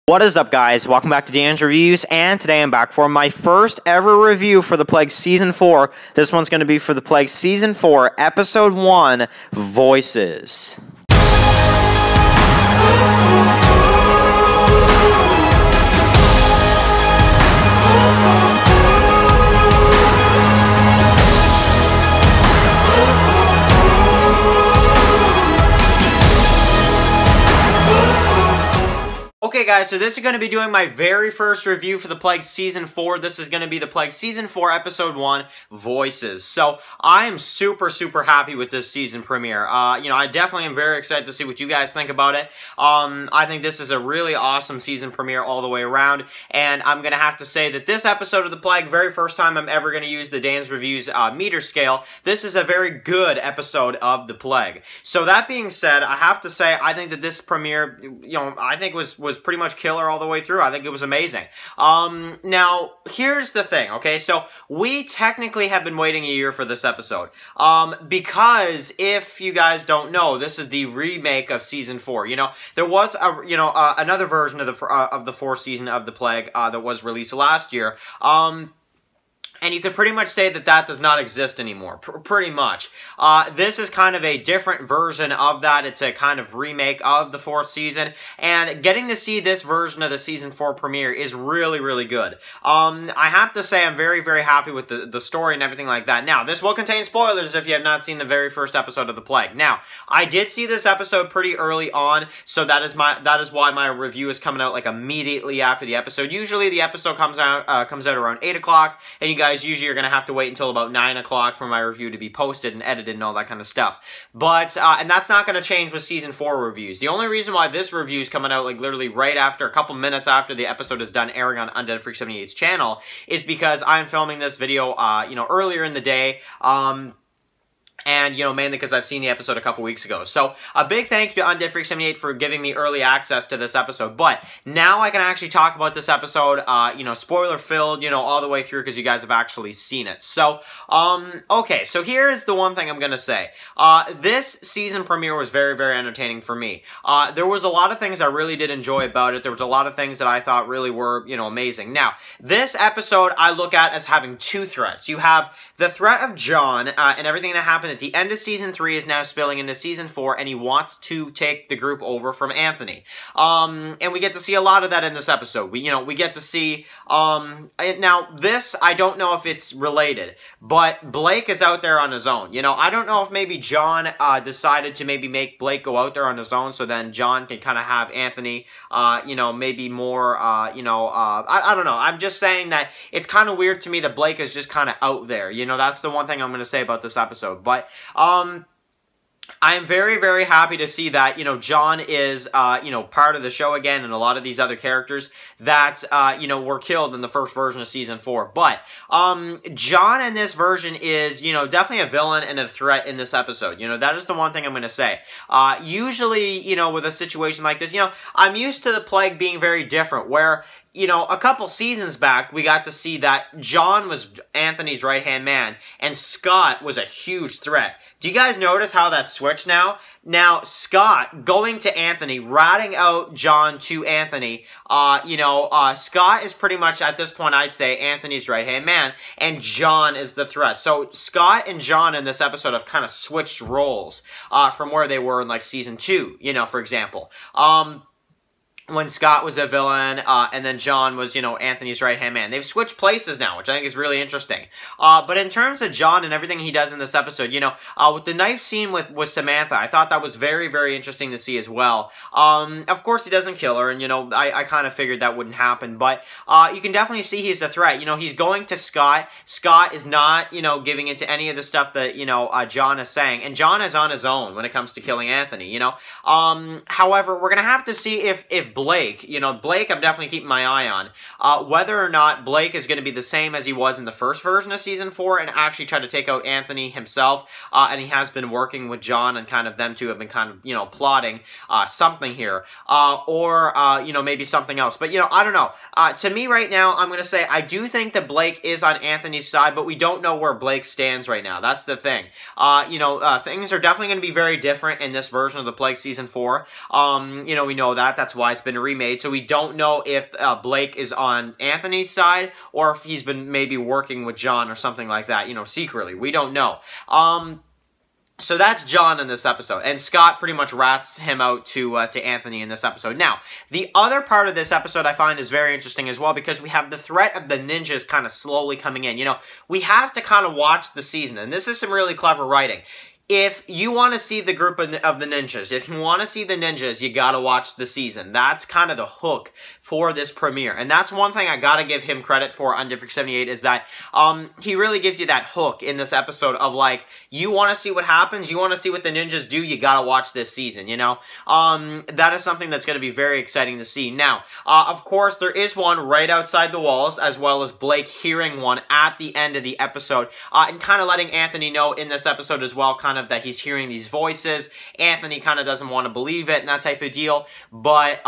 What is up, guys? Welcome back to Dan's Reviews, and today I'm back for my first ever review for The Plague Season 4. This one's going to be for The Plague Season 4, Episode 1, Voices. Okay, guys, so this is going to be doing my very first review for The Plague Season 4. This is going to be The Plague Season 4, Episode 1, Voices. So, I am super happy with this season premiere. I definitely am very excited to see what you guys think about it. I think this is a really awesome season premiere all the way around, and I'm going to have to say that this episode of The Plague, very first time I'm ever going to use the Dan's Reviews meter scale, this is a very good episode of The Plague. So, that being said, I have to say, I think that this premiere, I think was pretty much killer all the way through. I think it was amazing. Now, here's the thing, okay? So, we technically have been waiting a year for this episode. Because, if you guys don't know, this is the remake of Season 4. There was, another version of the fourth season of The Plague that was released last year. And you could pretty much say that that does not exist anymore, pretty much. This is kind of a different version of that. It's a kind of remake of the fourth season, and getting to see this version of the Season 4 premiere is really good. I have to say I'm very happy with the story and everything like that. Now, this will contain spoilers if you have not seen the very first episode of The Plague. Now, I did see this episode pretty early on, so that is why my review is coming out like immediately after the episode. Usually the episode comes out around 8 o'clock, and you guys usually are going to have to wait until about 9 o'clock for my review to be posted and edited and all that kind of stuff. But, and that's not going to change with Season 4 reviews. The only reason why this review is coming out, like, literally right after, a couple minutes after the episode is done airing on Undead Freak 78's channel, is because I'm filming this video, earlier in the day, and, mainly because I've seen the episode a couple weeks ago. So, a big thank you to Undead Freak 78 for giving me early access to this episode. But, now I can actually talk about this episode, spoiler-filled, all the way through because you guys have actually seen it. So, okay, so here's the one thing I'm gonna say. This season premiere was very entertaining for me. There was a lot of things I really did enjoy about it. There was a lot of things that I thought really were, amazing. Now, this episode I look at as having two threats. You have the threat of John, and everything that happened at the end of Season 3 is now spilling into Season 4, and he wants to take the group over from Anthony. And we get to see a lot of that in this episode. We get to see, now, this, I don't know if it's related, but Blake is out there on his own. I don't know if maybe John decided to maybe make Blake go out there on his own, so then John can kind of have Anthony, maybe more, I don't know. I'm just saying that it's kind of weird to me that Blake is just kind of out there. That's the one thing I'm going to say about this episode. But, I am very happy to see that, John is, part of the show again, and a lot of these other characters that, were killed in the first version of Season 4. But, John in this version is, definitely a villain and a threat in this episode. That is the one thing I'm going to say. Usually, with a situation like this, I'm used to The Plague being very different, where a couple seasons back, we got to see that John was Anthony's right-hand man, and Scott was a huge threat. Do you guys notice how that switched now? Now, Scott going to Anthony, ratting out John to Anthony, Scott is pretty much, at this point, I'd say, Anthony's right-hand man, and John is the threat. So, Scott and John in this episode have kind of switched roles from where they were in, like, Season 2, for example. When Scott was a villain, and then John was, Anthony's right-hand man. They've switched places now, which I think is really interesting. But in terms of John and everything he does in this episode, with the knife scene with Samantha, I thought that was very interesting to see as well. Of course, he doesn't kill her, and, I kind of figured that wouldn't happen. But, you can definitely see he's a threat. He's going to Scott. Scott is not, giving into any of the stuff that, John is saying. And John is on his own when it comes to killing Anthony, However, we're going to have to see if Blake, Blake I'm definitely keeping my eye on. Whether or not Blake is going to be the same as he was in the first version of Season 4 and actually try to take out Anthony himself, and he has been working with John, and kind of them two have been kind of, plotting something here, or, maybe something else. But, I don't know. To me right now, I'm going to say I do think that Blake is on Anthony's side, but we don't know where Blake stands right now. That's the thing. Things are definitely going to be very different in this version of The Plague Season 4. We know that. That's why it's been remade, so we don't know if Blake is on Anthony's side or if he's been maybe working with John or something like that, you know, secretly. We don't know. So that's John in this episode, and Scott pretty much rats him out to Anthony in this episode. Now, the other part of this episode I find is very interesting as well, because we have the threat of the ninjas kind of slowly coming in. You know, we have to kind of watch the season, and this is some really clever writing. If you want to see the group of the ninjas, if you want to see the ninjas, you got to watch the season. That's kind of the hook for this premiere. And that's one thing I got to give him credit for on District 78 is that he really gives you that hook in this episode of like, you want to see what happens, you want to see what the ninjas do, you got to watch this season, you know? That is something that's going to be very exciting to see. Now, of course, there is one right outside the walls, as well as Blake hearing one at the end of the episode, and kind of letting Anthony know in this episode as well, kind of that he's hearing these voices. Anthony kind of doesn't want to believe it and that type of deal, but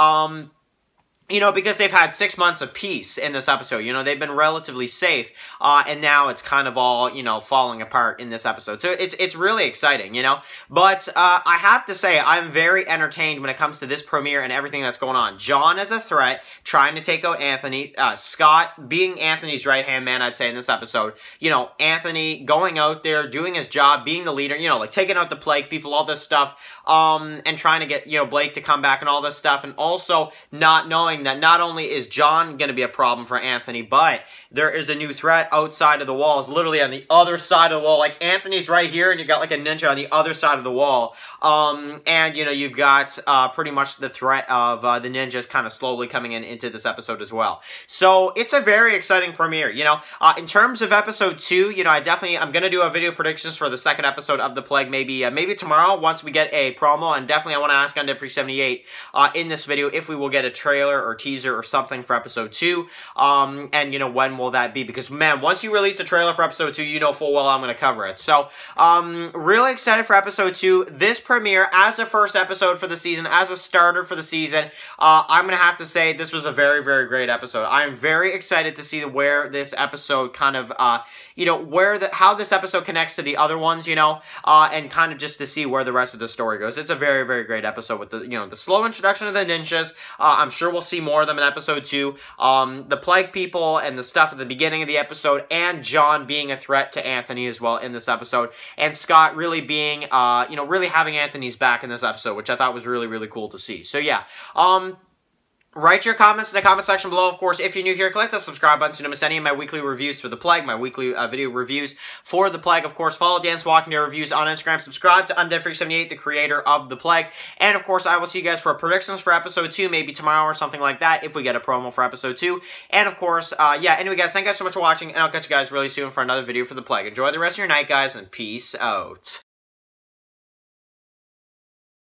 you know, because they've had 6 months of peace in this episode. You know, they've been relatively safe, and now it's kind of all, you know, falling apart in this episode. So it's really exciting, you know. But I have to say, I'm very entertained when it comes to this premiere and everything that's going on. John as a threat, trying to take out Anthony. Scott being Anthony's right-hand man, I'd say, in this episode. You know, Anthony going out there, doing his job, being the leader, you know, like taking out the plague people, all this stuff, and trying to get, you know, Blake to come back and all this stuff, and also not knowing that not only is John going to be a problem for Anthony, but there is a new threat outside of the walls, literally on the other side of the wall. Like, Anthony's right here, and you got like a ninja on the other side of the wall. And, you know, you've got pretty much the threat of the ninjas kind of slowly coming into this episode as well. So, it's a very exciting premiere, you know. In terms of episode 2, you know, I'm going to do a video predictions for the second episode of The Plague, maybe tomorrow, once we get a promo, and definitely I want to ask on District 78 in this video if we will get a trailer or teaser or something for episode 2, and, you know, when will that be? Because, man, once you release a trailer for episode 2, you know full well I'm going to cover it. So, really excited for episode 2. This premiere, as a first episode for the season, as a starter for the season, I'm going to have to say this was a very, very great episode. I'm very excited to see where this episode kind of, you know, how this episode connects to the other ones, you know, and kind of just to see where the rest of the story goes. It's a very, very great episode with the, you know, the slow introduction of the ninjas. I'm sure we'll see more of them in episode 2. The plague people and the stuff at the beginning of the episode, and John being a threat to Anthony as well in this episode, and Scott really being, you know, really having Anthony's back in this episode, which I thought was really, really cool to see. So yeah, write your comments in the comment section below. Of course, if you're new here, click the subscribe button so you don't miss any of my weekly reviews for The Plague, my weekly video reviews for The Plague. Of course, follow Dan's Walking Dead Reviews on Instagram. Subscribe to Undead78, the creator of The Plague. And, of course, I will see you guys for predictions for episode 2, maybe tomorrow or something like that, if we get a promo for episode 2. And, of course, yeah, anyway, guys, thank you guys so much for watching, and I'll catch you guys really soon for another video for The Plague. Enjoy the rest of your night, guys, and peace out.